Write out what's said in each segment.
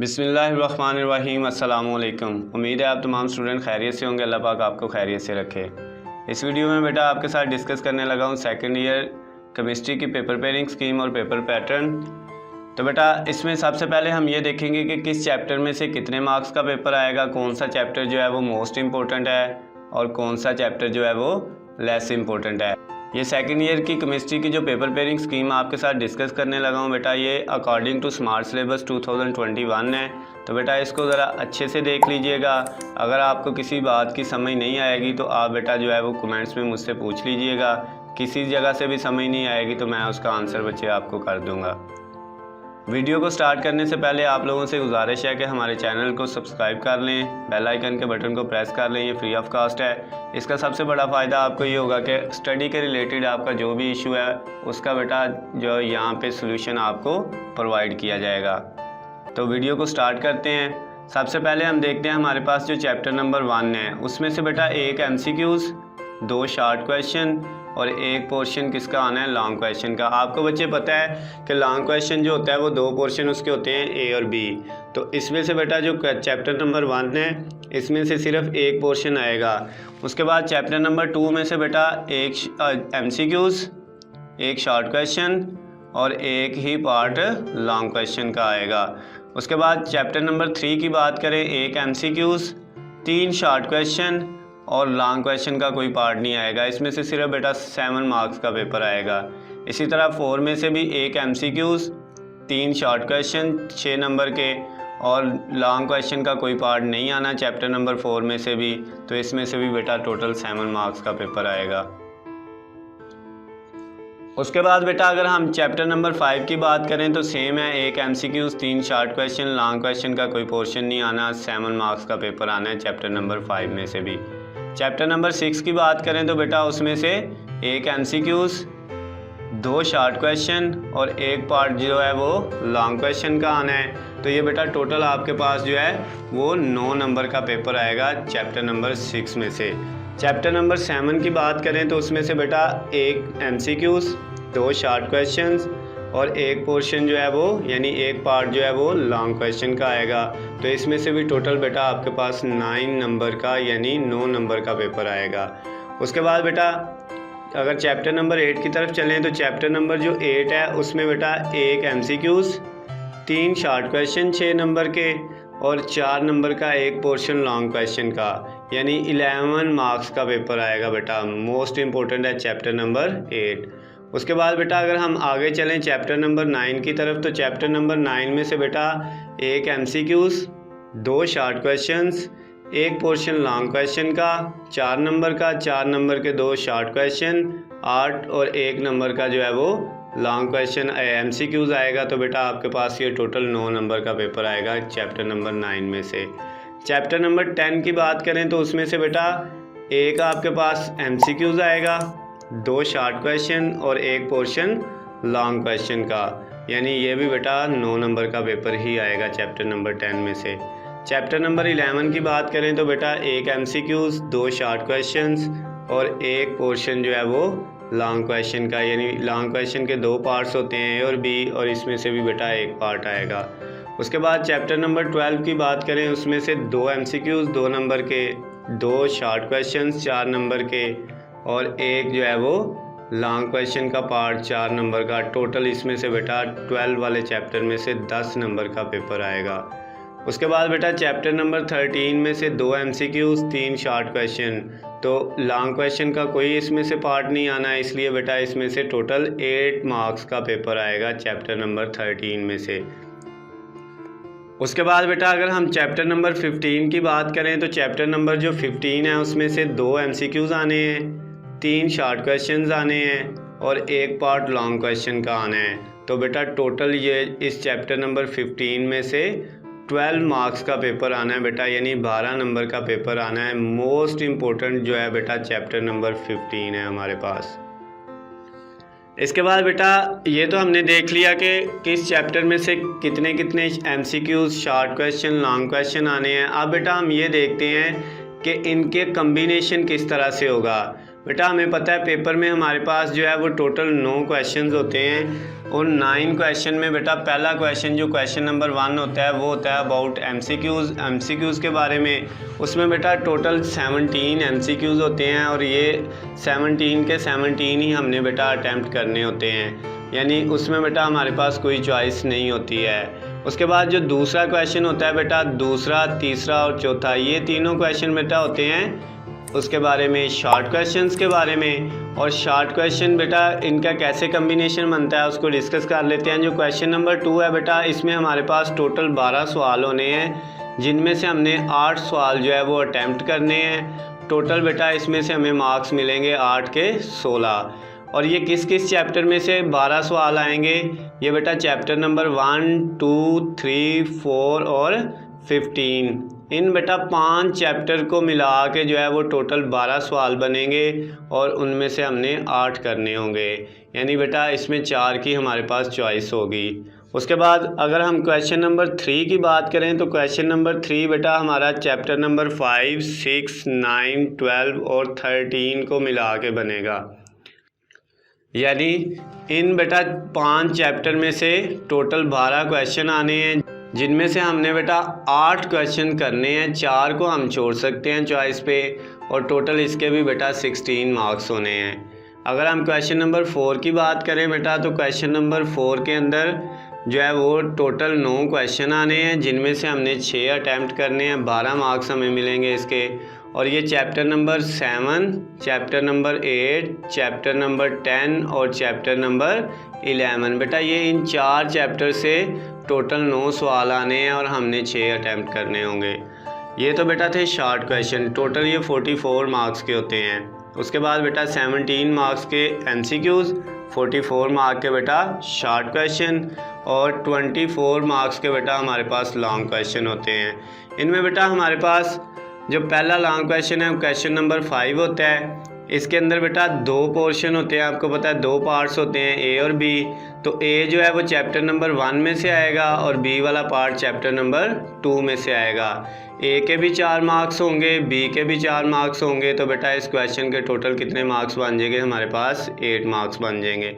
बिस्मिल्लाहिर्रहमानिर्रहीम अस्सलामुअलैकुम। उम्मीद है आप तमाम स्टूडेंट खैरियत से होंगे। अल्लाह पाक आपको खैरियत से रखे। इस वीडियो में बेटा आपके साथ डिस्कस करने लगा हूँ सेकंड ईयर केमिस्ट्री की पेपर पेयरिंग स्कीम और पेपर पैटर्न। तो बेटा इसमें सबसे पहले हम ये देखेंगे कि किस चैप्टर में से कितने मार्क्स का पेपर आएगा, कौन सा चैप्टर जो है वो मोस्ट इम्पोर्टेंट है और कौन सा चैप्टर जो है वो लेस इम्पोर्टेंट है। ये सेकंड ईयर की केमिस्ट्री की जो पेपर पेयरिंग स्कीम आपके साथ डिस्कस करने लगा हूँ बेटा, ये अकॉर्डिंग टू स्मार्ट सिलेबस 2021 है। तो बेटा इसको ज़रा अच्छे से देख लीजिएगा। अगर आपको किसी बात की समझ नहीं आएगी तो आप बेटा जो है वो कमेंट्स में मुझसे पूछ लीजिएगा। किसी जगह से भी समझ नहीं आएगी तो मैं उसका आंसर बच्चे आपको कर दूँगा। वीडियो को स्टार्ट करने से पहले आप लोगों से गुजारिश है कि हमारे चैनल को सब्सक्राइब कर लें, बेल आइकन के बटन को प्रेस कर लें। ये फ्री ऑफ कास्ट है। इसका सबसे बड़ा फ़ायदा आपको ये होगा कि स्टडी के रिलेटेड आपका जो भी इशू है उसका बेटा जो यहाँ पे सॉल्यूशन आपको प्रोवाइड किया जाएगा। तो वीडियो को स्टार्ट करते हैं। सबसे पहले हम देखते हैं हमारे पास जो चैप्टर नंबर 1 है उसमें से बेटा एक MCQs, 2 शॉर्ट क्वेश्चन और एक पोर्शन किसका आना है, लॉन्ग क्वेश्चन का। आपको बच्चे पता है कि लॉन्ग क्वेश्चन जो होता है वो 2 पोर्शन उसके होते हैं, A और B। तो इसमें से बेटा जो चैप्टर नंबर 1 है इसमें से सिर्फ एक पोर्शन आएगा। उसके बाद चैप्टर नंबर 2 में से बेटा एक MCQs, एक शॉर्ट क्वेश्चन और एक ही पार्ट लॉन्ग क्वेश्चन का आएगा। उसके बाद चैप्टर नंबर 3 की बात करें, एक MCQs, 3 शॉर्ट क्वेश्चन और लॉन्ग क्वेश्चन का कोई पार्ट नहीं आएगा। इसमें से सिर्फ बेटा 7 मार्क्स का पेपर आएगा। इसी तरह 4 में से भी एक MCQs, 3 शॉर्ट क्वेश्चन 6 नंबर के और लॉन्ग क्वेश्चन का कोई पार्ट नहीं आना चैप्टर नंबर 4 में से भी। तो इसमें से भी बेटा टोटल 7 मार्क्स का पेपर आएगा। उसके बाद बेटा अगर हम चैप्टर नंबर 5 की बात करें तो सेम है, एक MCQs, 3 short question, long question का कोई पोर्शन नहीं आना, 7 मार्क्स का पेपर आना है चैप्टर नंबर 5 में से भी। चैप्टर नंबर 6 की बात करें तो बेटा उसमें से एक MCQs, 2 शॉर्ट क्वेश्चन और एक पार्ट जो है वो लॉन्ग क्वेश्चन का आना है। तो ये बेटा टोटल आपके पास जो है वो 9 नंबर का पेपर आएगा चैप्टर नंबर 6 में से। चैप्टर नंबर 7 की बात करें तो उसमें से बेटा एक MCQs, 2 शॉर्ट क्वेश्चंस और एक पोर्शन जो है वो यानी एक पार्ट जो है वो लॉन्ग क्वेश्चन का आएगा। तो इसमें से भी टोटल बेटा आपके पास 9 नंबर का यानी 9 नंबर का पेपर आएगा। उसके बाद बेटा अगर चैप्टर नंबर 8 की तरफ चलें तो चैप्टर नंबर जो 8 है उसमें बेटा एक MCQs, 3 शॉर्ट क्वेश्चन 6 नंबर के और 4 नंबर का एक पोर्शन लॉन्ग क्वेश्चन का यानी 11 मार्क्स का पेपर आएगा बेटा। मोस्ट इम्पोर्टेंट है चैप्टर नंबर 8। उसके बाद बेटा अगर हम आगे चलें चैप्टर नंबर 9 की तरफ तो चैप्टर नंबर 9 में से बेटा एक MCQs, 2 शॉर्ट क्वेश्चंस, एक पोर्शन लॉन्ग क्वेश्चन का 4 नंबर का, 4 नंबर के 2 शॉर्ट क्वेश्चन, 8 और 1 नंबर का जो है वो लॉन्ग क्वेश्चन MCQs आएगा। तो बेटा आपके पास ये टोटल 9 नंबर का पेपर आएगा चैप्टर नंबर 9 में से। चैप्टर नंबर 10 की बात करें तो उसमें से बेटा एक आपके पास MCQs आएगा, 2 शॉर्ट क्वेश्चन और एक पोर्शन लॉन्ग क्वेश्चन का यानी ये भी बेटा 9 नंबर का पेपर ही आएगा चैप्टर नंबर 10 में से। चैप्टर नंबर 11 की बात करें तो बेटा एक MCQs, 2 शॉर्ट क्वेश्चंस और एक पोर्शन जो है वो लॉन्ग क्वेश्चन का यानी लॉन्ग क्वेश्चन के 2 पार्ट्स होते हैं A और B और इसमें से भी बेटा एक पार्ट आएगा। उसके बाद चैप्टर नंबर 12 की बात करें उसमें से 2 MCQs, 2 नंबर के, 2 शॉर्ट क्वेश्चंस 4 नंबर के और एक जो है वो लॉन्ग क्वेश्चन का पार्ट 4 नंबर का। टोटल इसमें से बेटा 12 वाले चैप्टर में से 10 नंबर का पेपर आएगा। उसके बाद बेटा चैप्टर नंबर 13 में से 2 MCQs, 3 शॉर्ट क्वेश्चन। तो लॉन्ग क्वेश्चन का कोई इसमें से पार्ट नहीं आना है, इसलिए बेटा इसमें से टोटल 8 मार्क्स का पेपर आएगा चैप्टर नंबर 13 में से। उसके बाद बेटा अगर हम चैप्टर नंबर 15 की बात करें तो चैप्टर नंबर जो 15 है उसमें से 2 MCQs आने हैं, 3 शॉर्ट क्वेश्चंस आने हैं और एक पार्ट लॉन्ग क्वेश्चन का आना है। तो बेटा टोटल ये इस चैप्टर नंबर 15 में से 12 मार्क्स का पेपर आना है बेटा यानी 12 नंबर का पेपर आना है। मोस्ट इम्पोर्टेंट जो है बेटा चैप्टर नंबर 15 है हमारे पास। इसके बाद बेटा ये तो हमने देख लिया कि किस चैप्टर में से कितने कितने MCQs, short question, long question आने हैं। अब बेटा हम ये देखते हैं कि इनके कम्बिनेशन किस तरह से होगा। बेटा हमें पता है पेपर में हमारे पास जो है वो टोटल 9 क्वेश्चंस होते हैं और 9 क्वेश्चन में बेटा पहला क्वेश्चन जो क्वेश्चन नंबर 1 होता है वो होता है अबाउट एमसीक्यूज़ के बारे में। उसमें बेटा टोटल 17 एमसीक्यूज़ होते हैं और ये 17 के 17 ही हमने बेटा अटैम्प्ट करने होते हैं, यानी उसमें बेटा हमारे पास कोई चॉइस नहीं होती है। उसके बाद जो दूसरा क्वेश्चन होता है बेटा, दूसरा, तीसरा और चौथा, ये तीनों क्वेश्चन बेटा होते हैं उसके बारे में शॉर्ट क्वेश्चंस के बारे में। और शॉर्ट क्वेश्चन बेटा इनका कैसे कम्बिनेशन बनता है उसको डिस्कस कर लेते हैं। जो क्वेश्चन नंबर 2 है बेटा, इसमें हमारे पास टोटल 12 सवाल होने हैं, जिनमें से हमने 8 सवाल जो है वो अटैम्प्ट करने हैं। टोटल बेटा इसमें से हमें मार्क्स मिलेंगे 8 के 16। और ये किस किस चैप्टर में से 12 सवाल आएंगे? ये बेटा चैप्टर नंबर 1, 2, 3, 4 और 15, इन बेटा 5 चैप्टर को मिला के जो है वो टोटल 12 सवाल बनेंगे और उनमें से हमने 8 करने होंगे, यानी बेटा इसमें 4 की हमारे पास चॉइस होगी। उसके बाद अगर हम क्वेश्चन नंबर 3 की बात करें तो क्वेश्चन नंबर 3 बेटा हमारा चैप्टर नंबर 5, 6, 9, 12 और 13 को मिला के बनेगा, यानी इन बेटा 5 चैप्टर में से टोटल 12 क्वेश्चन आने हैं, जिनमें से हमने बेटा 8 क्वेश्चन करने हैं, 4 को हम छोड़ सकते हैं चॉइस पे और टोटल इसके भी बेटा 16 मार्क्स होने हैं। अगर हम क्वेश्चन नंबर 4 की बात करें बेटा तो क्वेश्चन नंबर 4 के अंदर जो है वो टोटल 9 क्वेश्चन आने हैं, जिनमें से हमने 6 अटैम्प्ट करने हैं, 12 मार्क्स हमें मिलेंगे इसके। और ये chapter number 7, chapter number 8, chapter number 10 और चैप्टर नंबर 11 बेटा ये इन 4 चैप्टर से टोटल 9 सवाल आने हैं और हमने 6 अटैम्प्ट करने होंगे। ये तो बेटा थे शॉर्ट क्वेश्चन, टोटल ये 44 मार्क्स के होते हैं। उसके बाद बेटा 17 मार्क्स के एमसीक्यूज़, 44 मार्क के बेटा शॉर्ट क्वेश्चन और 24 मार्क्स के बेटा हमारे पास लॉन्ग क्वेश्चन होते हैं। इनमें बेटा हमारे पास जो पहला लॉन्ग क्वेश्चन है क्वेश्चन नंबर 5 होता है। इसके अंदर बेटा 2 पोर्शन होते हैं, आपको पता है 2 पार्ट्स होते हैं, ए और बी। तो ए जो है वो चैप्टर नंबर 1 में से आएगा और बी वाला पार्ट चैप्टर नंबर 2 में से आएगा। ए के भी 4 मार्क्स होंगे, बी के भी 4 मार्क्स होंगे, तो बेटा इस क्वेश्चन के टोटल कितने मार्क्स बन जाएंगे? हमारे पास 8 मार्क्स बन जाएंगे।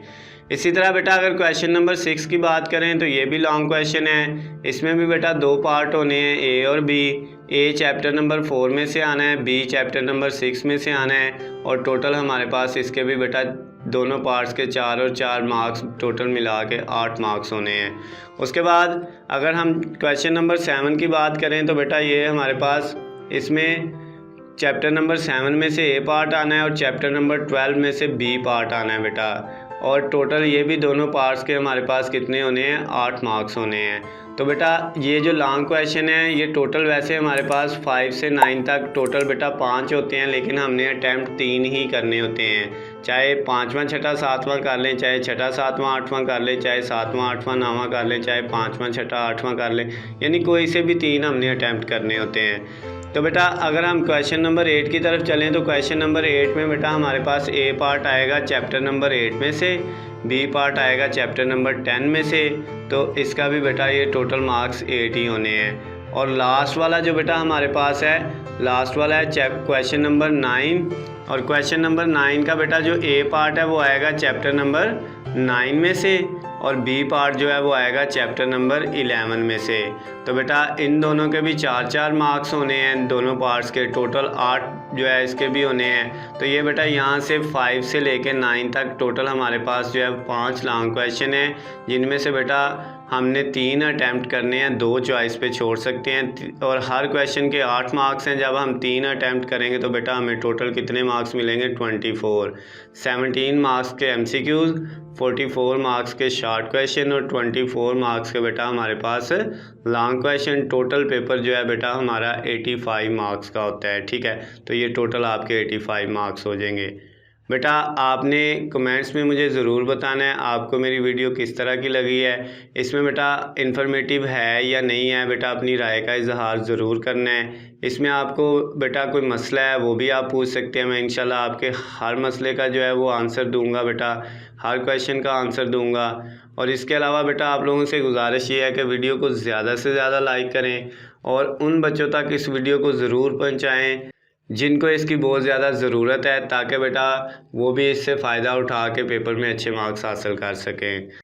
इसी तरह बेटा अगर क्वेश्चन नंबर 6 की बात करें तो ये भी लॉन्ग क्वेश्चन है। इसमें भी बेटा 2 पार्ट होने हैं, ए और बी। ए चैप्टर नंबर 4 में से आना है, बी चैप्टर नंबर 6 में से आना है और टोटल हमारे पास इसके भी बेटा दोनों पार्ट्स के 4 और 4 मार्क्स टोटल मिला के 8 मार्क्स होने हैं। उसके बाद अगर हम क्वेश्चन नंबर 7 की बात करें तो बेटा ये हमारे पास इसमें चैप्टर नंबर 7 में से ए पार्ट आना है और चैप्टर नंबर 12 में से बी पार्ट आना है बेटा, और टोटल ये भी दोनों पार्ट्स के हमारे पास कितने होने हैं? 8 मार्क्स होने हैं। तो बेटा ये जो लॉन्ग क्वेश्चन है ये टोटल वैसे हमारे पास 5 से 9 तक टोटल बेटा 5 होते हैं, लेकिन हमने अटैम्प्ट 3 ही करने होते हैं। चाहे 5वां, 6ठा, 7वां कर लें, चाहे 6ठा, 7वां, 8वां कर लें, चाहे 7वां, 8वां, 9वां कर लें, चाहे 5वां, 6ठा, 8वां कर लें, यानी कोई से भी 3 हमने अटैम्प्ट करने होते हैं। तो बेटा अगर हम क्वेश्चन नंबर 8 की तरफ चलें तो क्वेश्चन नंबर 8 में बेटा हमारे पास ए पार्ट आएगा चैप्टर नंबर 8 में से, बी पार्ट आएगा चैप्टर नंबर 10 में से, तो इसका भी बेटा ये टोटल मार्क्स 8 ही होने हैं। और लास्ट वाला जो बेटा हमारे पास है, लास्ट वाला है क्वेश्चन नंबर 9, और क्वेश्चन नंबर 9 का बेटा जो ए पार्ट है वो आएगा चैप्टर नंबर 9 में से और बी पार्ट जो है वो आएगा चैप्टर नंबर 11 में से। तो बेटा इन दोनों के भी 4-4 मार्क्स होने हैं, दोनों पार्ट्स के टोटल 8 जो है इसके भी होने हैं। तो ये बेटा यहाँ से 5 से लेकर 9 तक टोटल हमारे पास जो है 5 लॉन्ग क्वेश्चन हैं, जिनमें से बेटा हमने 3 अटैम्प्ट करने हैं, 2 चॉइस पे छोड़ सकते हैं और हर क्वेश्चन के 8 मार्क्स हैं। जब हम 3 अटैम्प्ट करेंगे तो बेटा हमें टोटल कितने मार्क्स मिलेंगे? 24। 17 मार्क्स के एमसीक्यूज़, 44 मार्क्स के शॉर्ट क्वेश्चन और 24 मार्क्स के बेटा हमारे पास लॉन्ग क्वेश्चन। टोटल पेपर जो है बेटा हमारा 85 मार्क्स का होता है, ठीक है। तो ये टोटल आपके 85 मार्क्स हो जाएंगे। बेटा आपने कमेंट्स में मुझे ज़रूर बताना है आपको मेरी वीडियो किस तरह की लगी है, इसमें बेटा इन्फॉर्मेटिव है या नहीं है, बेटा अपनी राय का इजहार ज़रूर करना है। इसमें आपको बेटा कोई मसला है वो भी आप पूछ सकते हैं, मैं इंशाल्लाह आपके हर मसले का जो है वो आंसर दूंगा बेटा, हर क्वेश्चन का आंसर दूंगा। और इसके अलावा बेटा आप लोगों से गुजारिश ये है कि वीडियो को ज़्यादा से ज़्यादा लाइक करें और उन बच्चों तक इस वीडियो को ज़रूर पहुँचाएँ जिनको इसकी बहुत ज़्यादा ज़रूरत है, ताकि बेटा वो भी इससे फ़ायदा उठा के पेपर में अच्छे मार्क्स हासिल कर सकें।